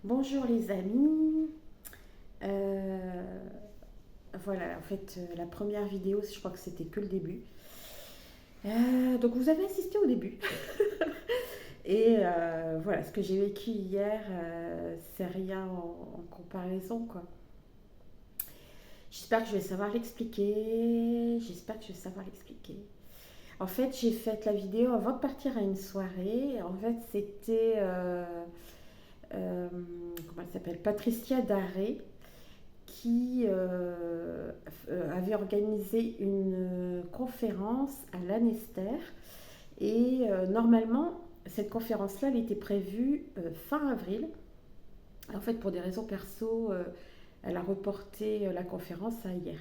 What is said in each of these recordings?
Bonjour les amis. Euh, voilà, en fait, la première vidéo, je crois que c'était que le début. Donc vous avez assisté au début. Et voilà, ce que j'ai vécu hier, c'est rien en comparaison, quoi. J'espère que je vais savoir l'expliquer. J'espère que je vais savoir l'expliquer. En fait, j'ai fait la vidéo avant de partir à une soirée. En fait, c'était... comment elle s'appelle, Patricia Daré, qui avait organisé une conférence à l'Annester. Et normalement, cette conférence-là, elle était prévue fin avril. En fait, pour des raisons perso, elle a reporté la conférence à hier.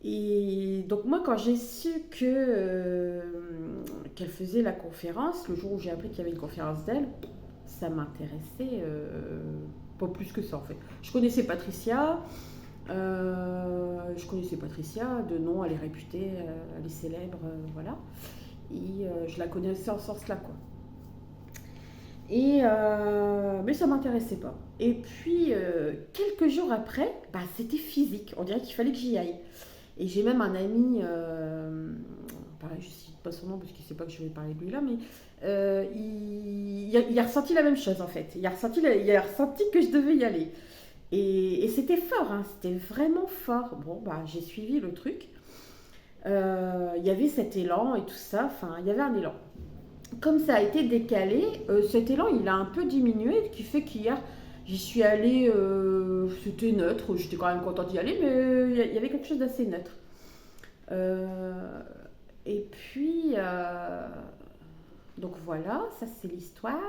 Et donc moi, quand j'ai su qu'elle faisait la conférence, le jour où j'ai appris qu'il y avait une conférence d'elle, ça m'intéressait pas plus que ça en fait. Je connaissais Patricia de nom, elle est réputée, elle est célèbre, voilà. Et je la connaissais en ce sens-là, quoi. Mais ça m'intéressait pas. Et puis, quelques jours après, bah, c'était physique. On dirait qu'il fallait que j'y aille. Et j'ai même un ami, pareil, je ne cite pas son nom parce qu'il ne sait pas que je vais parler de lui là, mais il a ressenti la même chose en fait. Il a ressenti que je devais y aller. Et c'était fort, hein, c'était vraiment fort. Bon, bah, j'ai suivi le truc. Il y avait cet élan et tout ça, enfin, il y avait un élan. Comme ça a été décalé, cet élan il a un peu diminué, ce qui fait qu'hier j'y suis allée, c'était neutre, j'étais quand même contente d'y aller, mais il y avait quelque chose d'assez neutre. Euh, et puis, donc voilà, ça c'est l'histoire,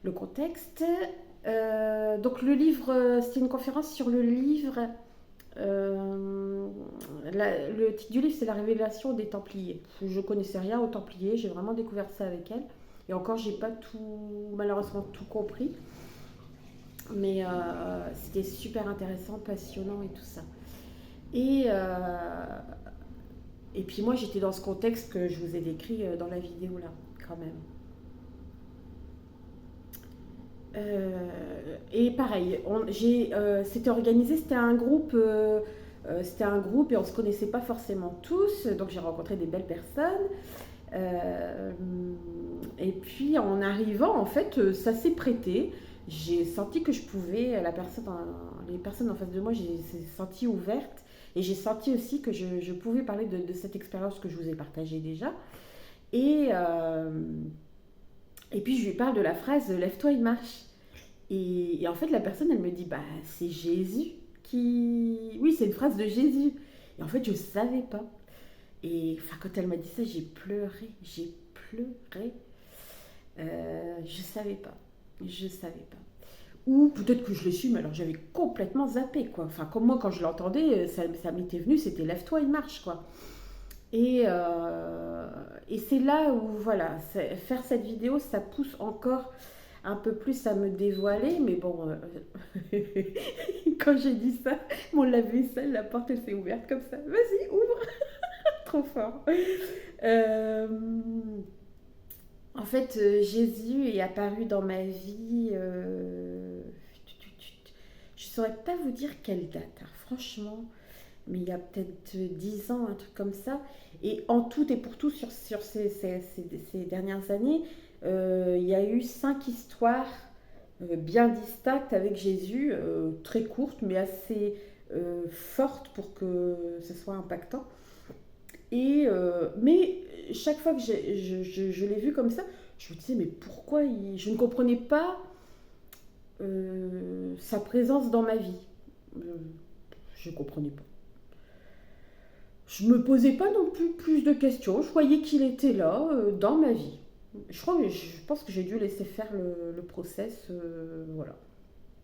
le contexte. Donc le livre, c'était une conférence sur le livre. Euh, le titre du livre, c'est La révélation des Templiers. Je connaissais rien aux Templiers, j'ai vraiment découvert ça avec elle. Et encore, j'ai pas tout, malheureusement, tout compris. Mais c'était super intéressant, passionnant et tout ça. Et, et puis moi, j'étais dans ce contexte que je vous ai décrit dans la vidéo là, quand même. Et pareil, c'était organisé, c'était un groupe et on se connaissait pas forcément tous, donc j'ai rencontré des belles personnes. Euh, et puis en arrivant, en fait, ça s'est prêté. J'ai senti que je pouvais, les personnes en face de moi, j'ai senti ouvertes et j'ai senti aussi que je pouvais parler de cette expérience que je vous ai partagée déjà. Et, euh, et puis je lui parle de la phrase lève-toi et marche. Et en fait, la personne, elle me dit, bah, c'est Jésus qui... Oui, c'est une phrase de Jésus. Et en fait, je ne savais pas. Et enfin, quand elle m'a dit ça, j'ai pleuré. J'ai pleuré. Je ne savais pas. Je ne savais pas. Ou peut-être que je l'ai su, mais alors j'avais complètement zappé, quoi. Enfin, comme moi, quand je l'entendais, ça m'était venu, c'était lève-toi et marche, quoi. Et c'est là où, voilà, faire cette vidéo, ça pousse encore un peu plus à me dévoiler, mais bon, quand j'ai dit ça, mon lave-vaisselle, la porte elle s'est ouverte comme ça. Vas-y, ouvre. Trop fort. Euh, En fait, Jésus est apparu dans ma vie. Je ne saurais pas vous dire quelle date, hein, franchement, mais il y a peut-être 10 ans, un truc comme ça. Et en tout et pour tout, sur ces dernières années, il y a eu 5 histoires bien distinctes avec Jésus, très courtes, mais assez fortes pour que ce soit impactant. Mais chaque fois que je l'ai vu comme ça, je me disais, mais pourquoi je ne comprenais pas sa présence dans ma vie. Euh, je ne comprenais pas. Je me posais pas non plus de questions. Je voyais qu'il était là, dans ma vie. Je pense que j'ai dû laisser faire le process. Voilà.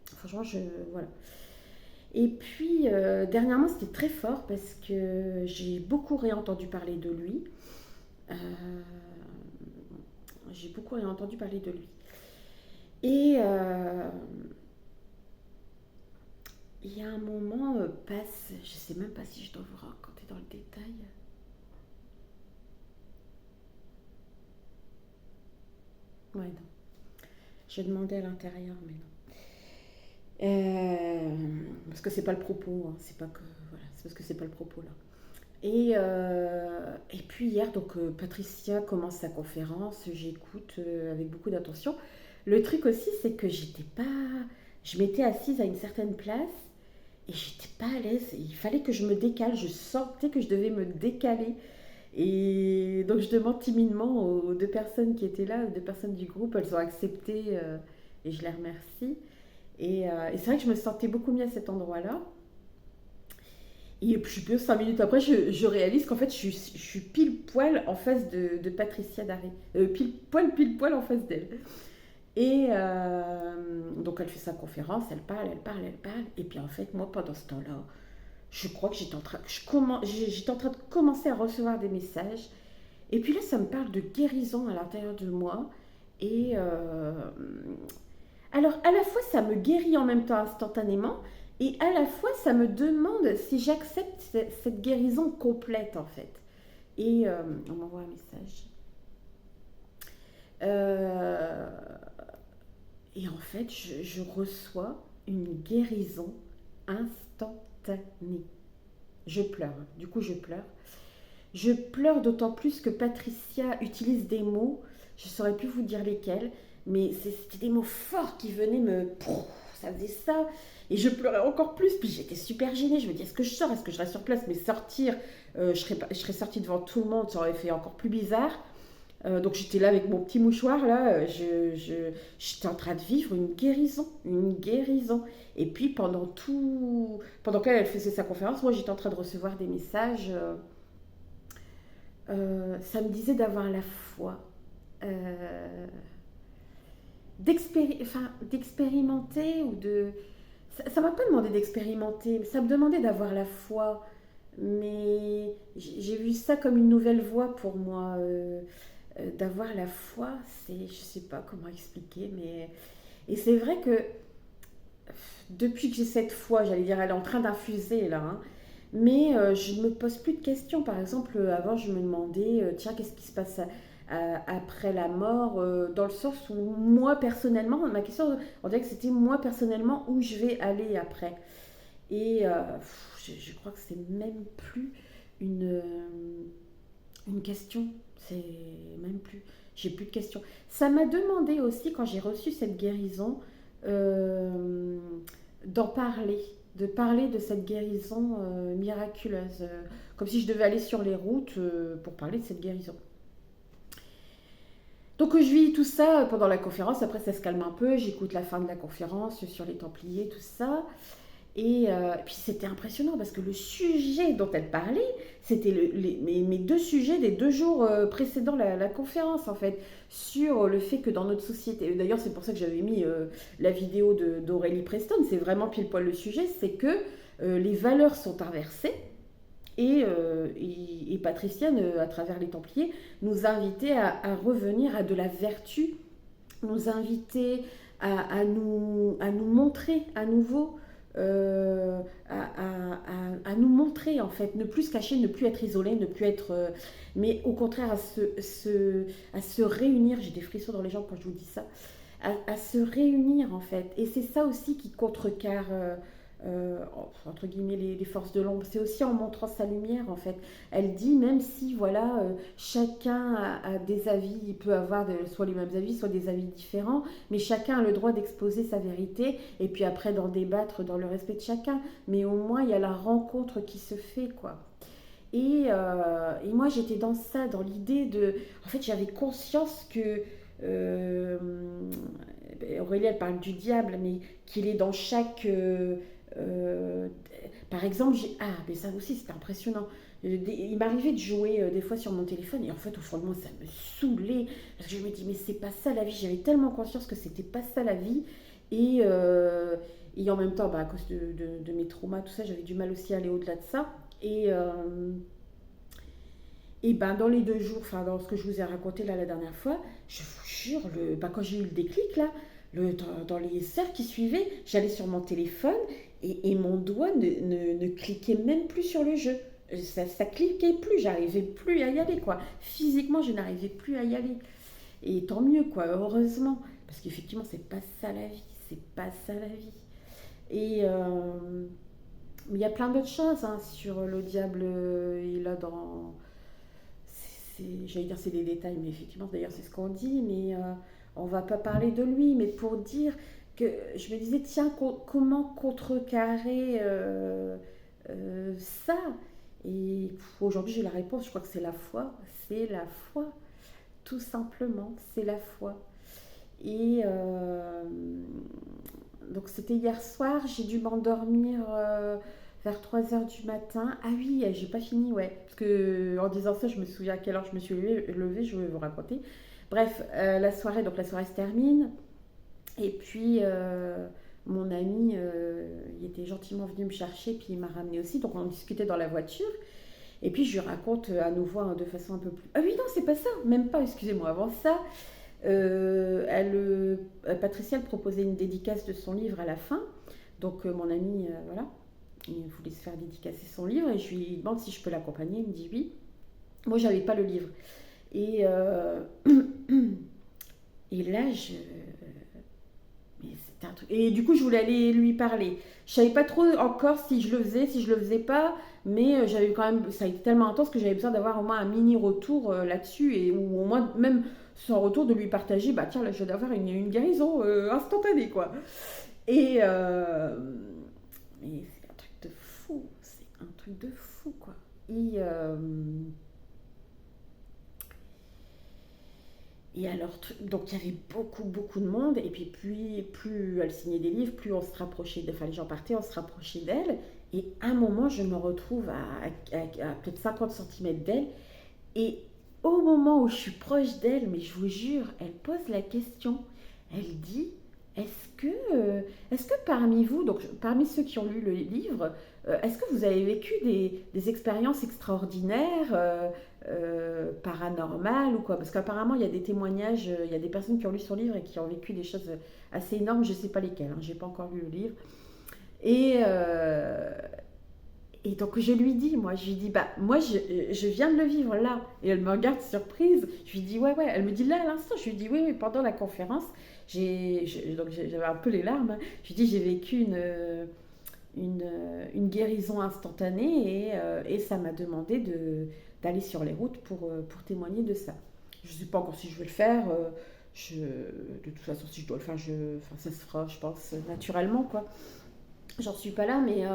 Franchement, voilà. Et puis, dernièrement, c'était très fort parce que j'ai beaucoup réentendu parler de lui. Euh, j'ai beaucoup réentendu parler de lui. Et il y a un moment passe, je sais même pas si je dois vous raconter dans le détail. Ouais, non. Je demandais à l'intérieur, mais non. Euh, Parce que c'est pas le propos, hein, c'est pas que voilà, c'est parce que c'est pas le propos là. Et puis hier, donc Patricia commence sa conférence, j'écoute avec beaucoup d'attention. Le truc aussi, c'est que j'étais pas, je m'étais assise à une certaine place et j'étais pas à l'aise. Il fallait que je me décale, je sentais que je devais me décaler. Et donc je demande timidement aux deux personnes qui étaient là, aux deux personnes du groupe, elles ont accepté et je les remercie. Et c'est vrai que je me sentais beaucoup mieux à cet endroit-là. Et puis peu 5 minutes après, je réalise qu'en fait, je suis pile poil en face de Patricia Daré. Pile poil en face d'elle. Donc elle fait sa conférence, elle parle, elle parle, elle parle. Et puis en fait, moi, pendant ce temps-là, je crois que j'étais en train de commencer à recevoir des messages. Et puis là, ça me parle de guérison à l'intérieur de moi. Et alors, à la fois, ça me guérit en même temps instantanément, et à la fois, ça me demande si j'accepte cette guérison complète, en fait. Et on m'envoie un message. Euh, et en fait, je reçois une guérison instantanée. Je pleure, du coup, je pleure. Je pleure d'autant plus que Patricia utilise des mots, je ne saurais plus vous dire lesquels, mais c'était des mots forts qui venaient me... Ça faisait ça. Et je pleurais encore plus. Puis j'étais super gênée. Je me dis, est-ce que je sors? Est-ce que je reste sur place? Mais sortir, je serais sortie devant tout le monde. Ça aurait fait encore plus bizarre. Donc j'étais là avec mon petit mouchoir. Là, j'étais en train de vivre une guérison. Une guérison. Et puis pendant qu'elle faisait sa conférence, moi j'étais en train de recevoir des messages. Ça me disait d'avoir la foi, euh, d'expérimenter ou de... Ça m'a pas demandé d'expérimenter, mais ça me demandait d'avoir la foi. Mais j'ai vu ça comme une nouvelle voie pour moi. D'avoir la foi, c'est... Je sais pas comment expliquer, mais... Et c'est vrai que depuis que j'ai cette foi, j'allais dire, elle est en train d'infuser là, hein, mais je ne me pose plus de questions. Par exemple, avant, je me demandais, tiens, qu'est-ce qui se passe après la mort, dans le sens où moi, personnellement, ma question, on dirait que c'était moi, personnellement, où je vais aller après. Et je crois que c'est même plus une, une question. C'est même plus. J'ai plus de questions. Ça m'a demandé aussi, quand j'ai reçu cette guérison, euh, d'en parler, de parler de cette guérison miraculeuse, comme si je devais aller sur les routes pour parler de cette guérison. Donc je vis tout ça pendant la conférence, après ça se calme un peu, j'écoute la fin de la conférence sur les Templiers, tout ça. Et puis c'était impressionnant parce que le sujet dont elle parlait, c'était mes deux sujets des 2 jours précédant la conférence en fait, sur le fait que dans notre société, d'ailleurs c'est pour ça que j'avais mis la vidéo d'Aurélie Preston, c'est vraiment pile poil le sujet, c'est que les valeurs sont inversées. Et Patricia, à travers les Templiers, nous invitait à revenir à de la vertu, nous invitait à nous montrer à nouveau, à nous montrer en fait, ne plus se cacher, ne plus être isolé, ne plus être... mais au contraire à se réunir, j'ai des frissons dans les jambes quand je vous dis ça, à se réunir en fait. Et c'est ça aussi qui contrecarre... entre guillemets les forces de l'ombre, c'est aussi en montrant sa lumière en fait. Elle dit même si voilà chacun a des avis, il peut avoir soit les mêmes avis, soit des avis différents, mais chacun a le droit d'exposer sa vérité et puis après d'en débattre dans le respect de chacun, mais au moins il y a la rencontre qui se fait quoi. Et moi j'étais dans ça, dans l'idée de... En fait j'avais conscience que... euh, Aurélie elle parle du diable, mais qu'il est dans chaque... euh, par exemple, ah, mais ça aussi c'était impressionnant. Il m'arrivait de jouer des fois sur mon téléphone et en fait, au fond de moi, ça me saoulait parce que je me dis, mais c'est pas ça la vie. J'avais tellement conscience que c'était pas ça la vie. Et en même temps, bah, à cause de mes traumas, tout ça, j'avais du mal aussi à aller au-delà de ça. Et ben, dans les 2 jours, enfin, dans ce que je vous ai raconté là la dernière fois, je vous jure, quand j'ai eu le déclic là, dans les heures qui suivaient, j'allais sur mon téléphone et mon doigt ne cliquait même plus sur le jeu. Ça cliquait plus, j'arrivais plus à y aller quoi. Physiquement, je n'arrivais plus à y aller. Et tant mieux quoi, heureusement. Parce qu'effectivement, c'est pas ça la vie. C'est pas ça la vie. Et il y a plein d'autres choses hein, sur le diable. Il a dans. J'allais dire c'est des détails, mais effectivement, d'ailleurs, c'est ce qu'on dit. Mais on va pas parler de lui. Mais pour dire que je me disais, tiens, comment contrecarrer ça. Et aujourd'hui, j'ai la réponse. Je crois que c'est la foi. C'est la foi. Tout simplement, c'est la foi. Et donc c'était hier soir, j'ai dû m'endormir vers 3 heures du matin. Ah oui, j'ai pas fini, ouais. Parce que en disant ça, je me souviens à quelle heure je me suis levée, je vais vous raconter. Bref, la soirée se termine. Et puis mon ami, il était gentiment venu me chercher, puis il m'a ramené aussi. Donc on discutait dans la voiture. Et puis je lui raconte à nouveau hein, de façon un peu plus. Ah oui, non, c'est pas ça, même pas, excusez-moi. Avant ça, Patricia elle proposait une dédicace de son livre à la fin. Donc mon ami, voilà, il voulait se faire dédicacer son livre et je lui demande si je peux l'accompagner. Il me dit oui. Moi, j'avais pas le livre. Et, et là, mais c'était un truc. Et du coup, je voulais aller lui parler. Je savais pas trop encore si je le faisais, si je le faisais pas, mais j'avais quand même. Ça a été tellement intense que j'avais besoin d'avoir au moins un mini retour là-dessus et ou au moins même son retour de lui partager. Bah tiens, là, je vais avoir une guérison instantanée quoi. Et, et c'est un truc de fou. C'est un truc de fou quoi. Et, Et alors, donc il y avait beaucoup, beaucoup de monde, et puis plus elle signait des livres, plus on se rapprochait d'elle, enfin les gens partaient, on se rapprochait d'elle, et à un moment, je me retrouve à peut-être 50 centimètres d'elle, et au moment où je suis proche d'elle, mais je vous jure, elle pose la question, elle dit, est-ce que, est-ce que parmi vous, donc parmi ceux qui ont lu le livre, est-ce que vous avez vécu des expériences extraordinaires paranormales ou quoi? Parce qu'apparemment, il y a des témoignages, il y a des personnes qui ont lu son livre et qui ont vécu des choses assez énormes, je ne sais pas lesquelles, hein, j'ai pas encore lu le livre. Et, et donc je lui dis, moi, je lui dis, bah moi je viens de le vivre là. Et elle me regarde surprise. Je lui dis, ouais, ouais. Elle me dit là à l'instant. Je lui dis, oui, oui, pendant la conférence, donc j'avais un peu les larmes. Je lui dis, j'ai vécu une guérison instantanée et ça m'a demandé d'aller sur les routes pour témoigner de ça. Je ne sais pas encore si je vais le faire. De toute façon, si je dois le faire, enfin, ça se fera, je pense, naturellement, quoi. J'en suis pas là, mais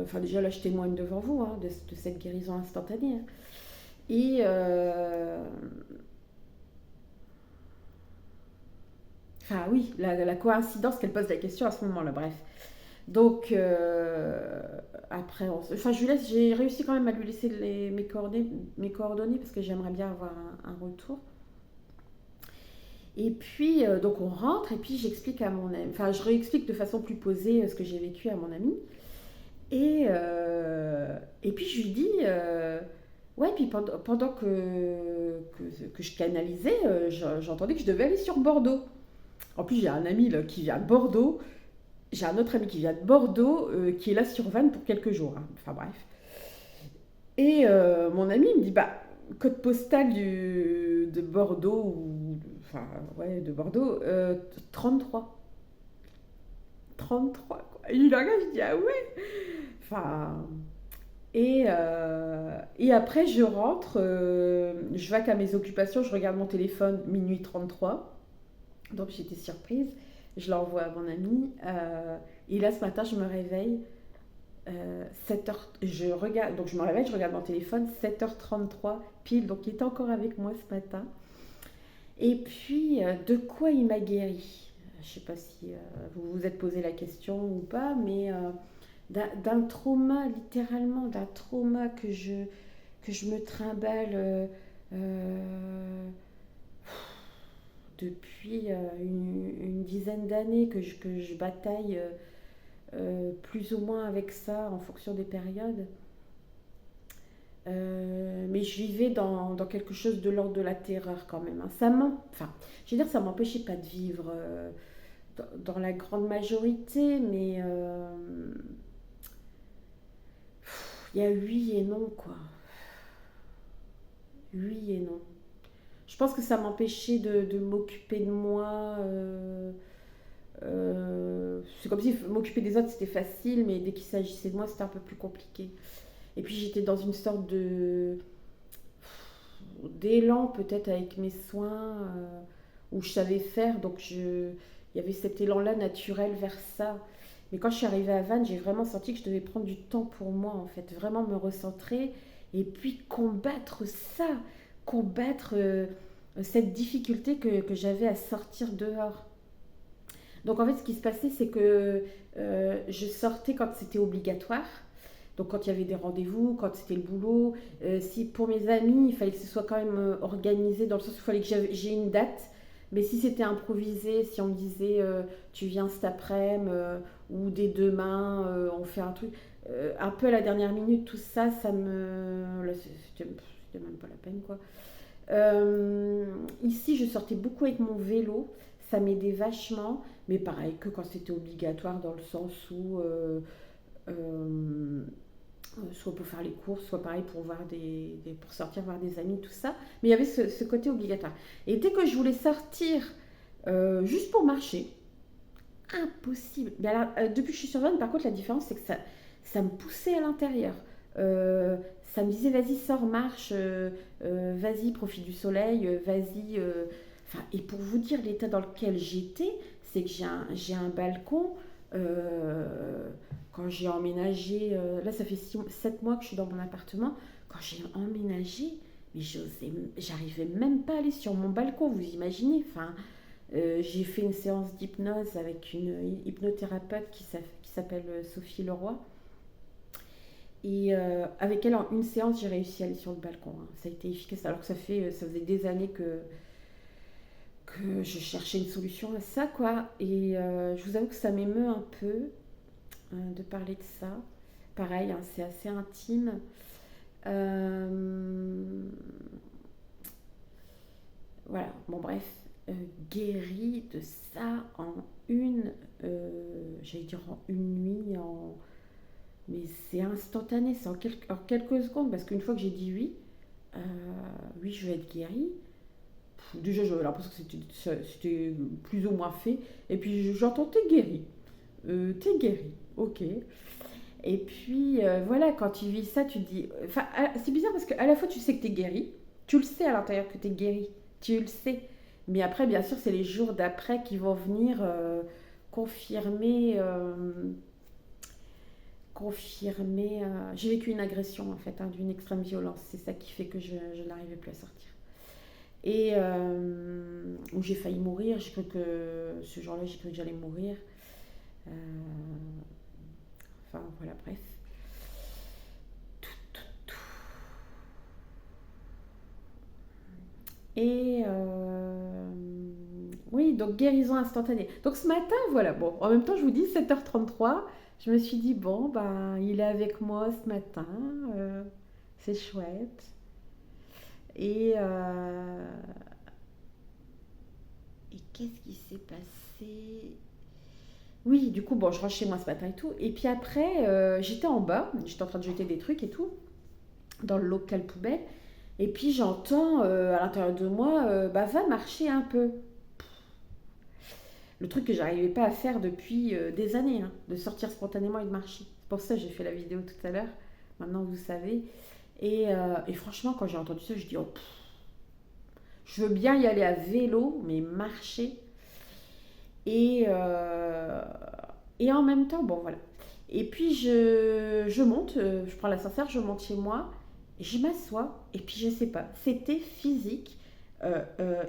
enfin déjà là je témoigne devant vous hein, de cette guérison instantanée. Hein. Et enfin oui, la coïncidence qu'elle pose la question à ce moment-là, bref. Donc après, enfin je lui laisse, j'ai réussi quand même à lui laisser mes coordonnées parce que j'aimerais bien avoir un retour. Et puis donc on rentre et puis j'explique à mon ami, enfin je réexplique de façon plus posée ce que j'ai vécu à mon ami. Et puis je lui dis, ouais, puis pendant que je canalisais, j'entendais que je devais aller sur Bordeaux. En plus, j'ai un ami là, qui vient de Bordeaux, j'ai un autre ami qui vient de Bordeaux, qui est là sur Vannes pour quelques jours. Hein. Enfin bref. Et mon ami me dit, bah, code postal de Bordeaux, enfin ouais, de Bordeaux, 33. 33, quoi. Et il regarde, je dis, ah ouais. Enfin, et après, je rentre, je vais qu'à mes occupations, je regarde mon téléphone, minuit 33. Donc j'étais surprise, je l'envoie à mon ami. Et là, ce matin, je me réveille, 7h, donc je me réveille, je regarde mon téléphone, 7h33, pile, donc il était encore avec moi ce matin. Et puis, de quoi il m'a guéri? Je ne sais pas si vous vous êtes posé la question ou pas, mais d'un trauma, littéralement, d'un trauma que je me trimballe depuis une dizaine d'années, que je bataille plus ou moins avec ça en fonction des périodes. Mais je vivais dans quelque chose de l'ordre de la terreur quand même. Hein. Enfin, je veux dire, ça m'empêchait pas de vivre dans la grande majorité, mais il y a oui et non, quoi. Oui et non. Je pense que ça m'empêchait de m'occuper de moi. C'est comme si m'occuper des autres c'était facile, mais dès qu'il s'agissait de moi c'était un peu plus compliqué. Et puis j'étais dans une sorte de d'élan peut-être avec mes soins où je savais faire, il y avait cet élan-là naturel vers ça. Mais quand je suis arrivée à Vannes, j'ai vraiment senti que je devais prendre du temps pour moi en fait, vraiment me recentrer et puis combattre ça, combattre cette difficulté que j'avais à sortir dehors. Donc en fait, ce qui se passait, c'est que je sortais quand c'était obligatoire. Donc quand il y avait des rendez-vous, quand c'était le boulot, si pour mes amis, il fallait que ce soit quand même organisé dans le sens où il fallait que j'ai une date. Mais si c'était improvisé, si on me disait tu viens cet après-midi ou dès demain, on fait un truc, un peu à la dernière minute, tout ça, ça me... Là, c'était même pas la peine quoi. Ici, je sortais beaucoup avec mon vélo, ça m'aidait vachement, mais pareil que quand c'était obligatoire dans le sens où euh, soit pour faire les courses, soit pareil pour voir pour sortir voir des amis, tout ça. Mais il y avait ce côté obligatoire. Et dès que je voulais sortir juste pour marcher, impossible. Mais alors, depuis que je suis sur Vannes, par contre, la différence, c'est que ça me poussait à l'intérieur. Ça me disait, vas-y, sors, marche, vas-y, profite du soleil, vas-y. Enfin, et pour vous dire l'état dans lequel j'étais, c'est que j'ai un balcon. euh, Quand j'ai emménagé, là ça fait 7 mois que je suis dans mon appartement, quand j'ai emménagé, mais j'arrivais même pas à aller sur mon balcon, vous imaginez. Enfin, j'ai fait une séance d'hypnose avec une hypnothérapeute qui s'appelle Sophie Leroy. Et avec elle, en une séance, j'ai réussi à aller sur le balcon, hein. Ça a été efficace, alors que ça faisait des années que je cherchais une solution à ça, quoi. Et je vous avoue que ça m'émeut un peu de parler de ça. Pareil, hein, c'est assez intime. Euh, voilà, bon bref, guéri de ça en j'allais dire en une nuit, mais c'est instantané, c'est en quelques secondes, parce qu'une fois que j'ai dit oui, euh, oui, je vais être guérie. Déjà, j'avais l'impression que c'était plus ou moins fait. Et puis, j'entends t'es guéri. T'es guéri. Ok. Et puis, voilà, quand tu vis ça, tu te dis. Enfin, c'est bizarre parce qu'à la fois, tu sais que t'es guéri. Tu le sais à l'intérieur que t'es guéri. Tu le sais. Mais après, bien sûr, c'est les jours d'après qui vont venir confirmer. Confirmer. J'ai vécu une agression, en fait, hein, d'une extrême violence. C'est ça qui fait que je n'arrivais plus à sortir. Et où j'ai failli mourir. J'ai cru que ce jour-là, j'ai cru que j'allais mourir. Euh, enfin, voilà, bref. Et oui, donc guérison instantanée. Donc ce matin, voilà, bon, en même temps, je vous dis 7h33, je me suis dit, bon, ben, il est avec moi ce matin, c'est chouette. Et, et qu'est-ce qui s'est passé? Oui, du coup, bon, je rentre chez moi ce matin et tout. Et puis après, j'étais en bas, j'étais en train de jeter des trucs et tout, dans le local poubelle. Et puis j'entends à l'intérieur de moi, bah va marcher un peu. Le truc que j'arrivais pas à faire depuis des années, hein, de sortir spontanément et de marcher. C'est pour ça que j'ai fait la vidéo tout à l'heure. Maintenant vous savez. Et franchement, quand j'ai entendu ça, je dis oh, je veux bien y aller à vélo, mais marcher. Et, euh, et en même temps, bon voilà. Et puis je monte, je prends l'ascenseur, je monte chez moi, et je m'assois, et puis je sais pas, c'était physique.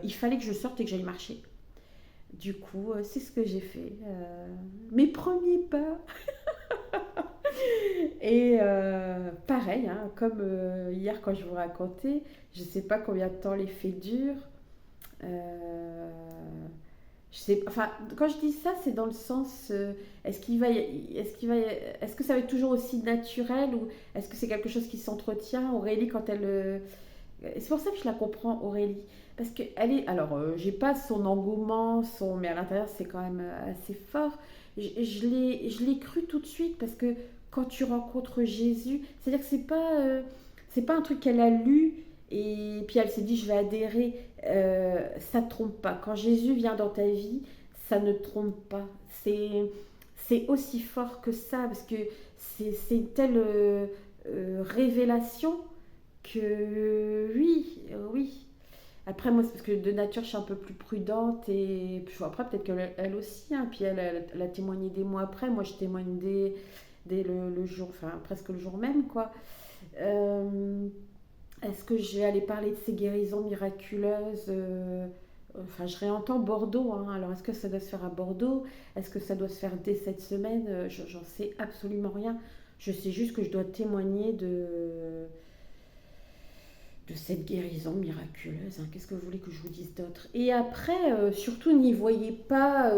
Il fallait que je sorte et que j'aille marcher. Du coup, c'est ce que j'ai fait. Mes premiers pas. Et pareil, hein, comme hier quand je vous racontais, je ne sais pas combien de temps l'effet dure. Euh, je sais, enfin, quand je dis ça, c'est dans le sens, est-ce que ça va être toujours aussi naturel ou est-ce que c'est quelque chose qui s'entretient? Aurélie, quand elle, c'est pour ça que je la comprends, Aurélie. Parce que elle est. Alors, j'ai pas son engouement, mais à l'intérieur, c'est quand même assez fort. Je l'ai cru tout de suite parce que quand tu rencontres Jésus, c'est-à-dire que c'est pas un truc qu'elle a lu et puis elle s'est dit je vais adhérer. Ça te trompe pas. Quand Jésus vient dans ta vie, ça ne te trompe pas. c'est aussi fort que ça, parce que c'est une telle révélation que oui, oui. Après, moi, c'est parce que de nature, je suis un peu plus prudente et puis, après, peut-être qu'elle elle aussi, hein, puis elle a témoigné des mois après. Moi, je témoigne dès le jour, enfin, presque le jour même, quoi. Euh, Est-ce que je vais aller parler de ces guérisons miraculeuses Enfin, je réentends Bordeaux, hein. Alors, est-ce que ça doit se faire à Bordeaux? Est-ce que ça doit se faire dès cette semaine? J'en sais absolument rien. Je sais juste que je dois témoigner de cette guérison miraculeuse, hein. Qu'est-ce que vous voulez que je vous dise d'autre? Et après, surtout, n'y voyez pas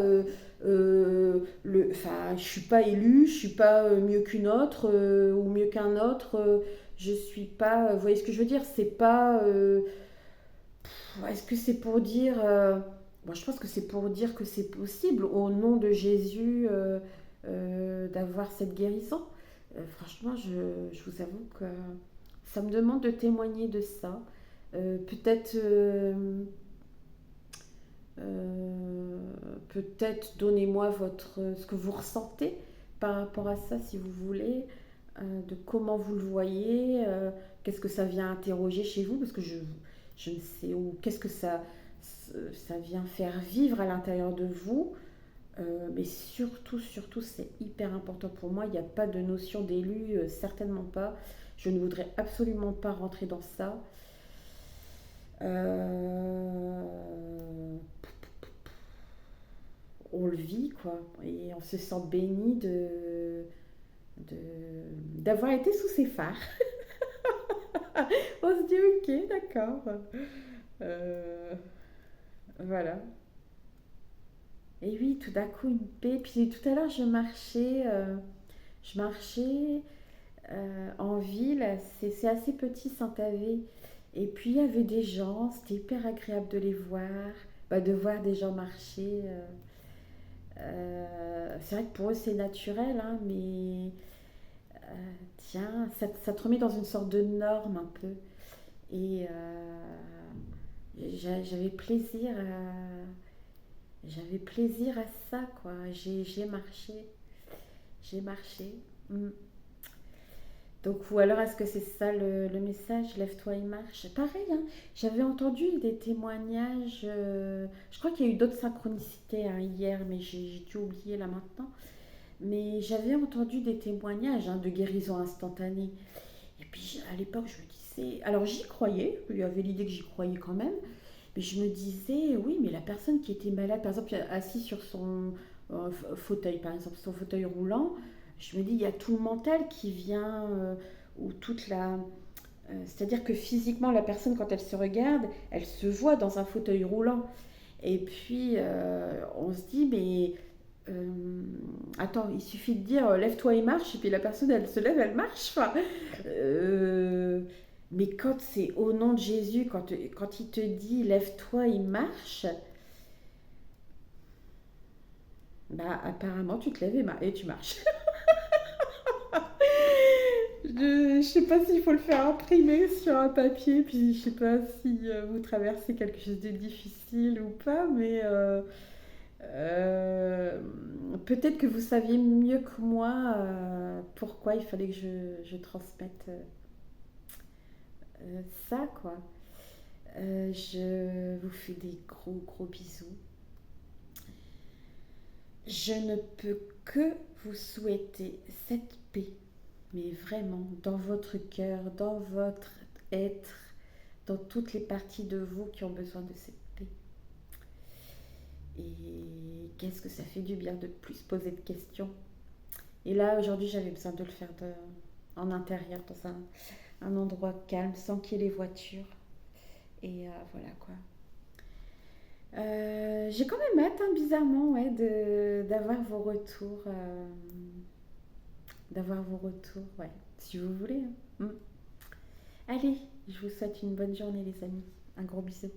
enfin, je suis pas élue, je suis pas mieux qu'une autre ou mieux qu'un autre. Je suis pas. Vous voyez ce que je veux dire? C'est pas. Est-ce que c'est pour dire. Bon, je pense que c'est pour dire que c'est possible au nom de Jésus d'avoir cette guérison. Franchement, je vous avoue que ça me demande de témoigner de ça. Peut-être euh, peut-être donnez-moi ce que vous ressentez par rapport à ça, si vous voulez, de comment vous le voyez, qu'est-ce que ça vient interroger chez vous, parce que je ne sais où, qu'est-ce que ça vient faire vivre à l'intérieur de vous. Mais surtout, surtout, c'est hyper important pour moi. Il n'y a pas de notion d'élu, certainement pas. Je ne voudrais absolument pas rentrer dans ça. Euh, on le vit, quoi. Et on se sent béni de, d'avoir été sous ses phares. On se dit, ok, d'accord. Euh, voilà. Et oui, tout d'un coup, une paix. Puis tout à l'heure, je marchais en ville. C'est assez petit, Saint-Avé. Et puis, il y avait des gens. C'était hyper agréable de les voir. Bah, de voir des gens marcher. C'est vrai que pour eux, c'est naturel, hein, mais tiens, ça te remet dans une sorte de norme un peu. Et j'avais plaisir j'avais plaisir à ça, quoi. J'ai marché. J'ai marché. Mm. Donc, ou alors est-ce que c'est ça le message, lève-toi et marche? Pareil, hein, j'avais entendu des témoignages, je crois qu'il y a eu d'autres synchronicités, hein, hier, mais j'ai dû oublier là maintenant. Mais j'avais entendu des témoignages, hein, de guérison instantanée. Et puis à l'époque, je me disais, alors j'y croyais, il y avait l'idée que j'y croyais quand même, mais je me disais, oui, mais la personne qui était malade, par exemple, assise sur son fauteuil, par exemple, son fauteuil roulant, je me dis, il y a tout le mental qui vient, ou toute la... c'est-à-dire que physiquement, la personne, quand elle se regarde, elle se voit dans un fauteuil roulant. Et puis, on se dit, mais attends, il suffit de dire lève-toi et marche, et puis la personne, elle se lève, elle marche. Enfin, euh, mais quand c'est au nom de Jésus, quand il te dit lève-toi et marche, bah apparemment tu te lèves et tu marches. Je sais pas s'il faut le faire imprimer sur un papier, puis je sais pas si vous traversez quelque chose de difficile ou pas, mais euh, peut-être que vous saviez mieux que moi pourquoi il fallait que je transmette ça, quoi. Je vous fais des gros gros bisous. Je ne peux que vous souhaiter cette paix, mais vraiment dans votre cœur, dans votre être, dans toutes les parties de vous qui ont besoin de cette paix. Et qu'est-ce que ça fait du bien de plus poser de questions. Et là, aujourd'hui, j'avais besoin de le faire en intérieur, dans un endroit calme, sans qu'il y ait les voitures. Et voilà, quoi. J'ai quand même hâte, hein, bizarrement, ouais, d'avoir vos retours. D'avoir vos retours, ouais, si vous voulez, hein. Mm. Allez, je vous souhaite une bonne journée, les amis. Un gros bisou.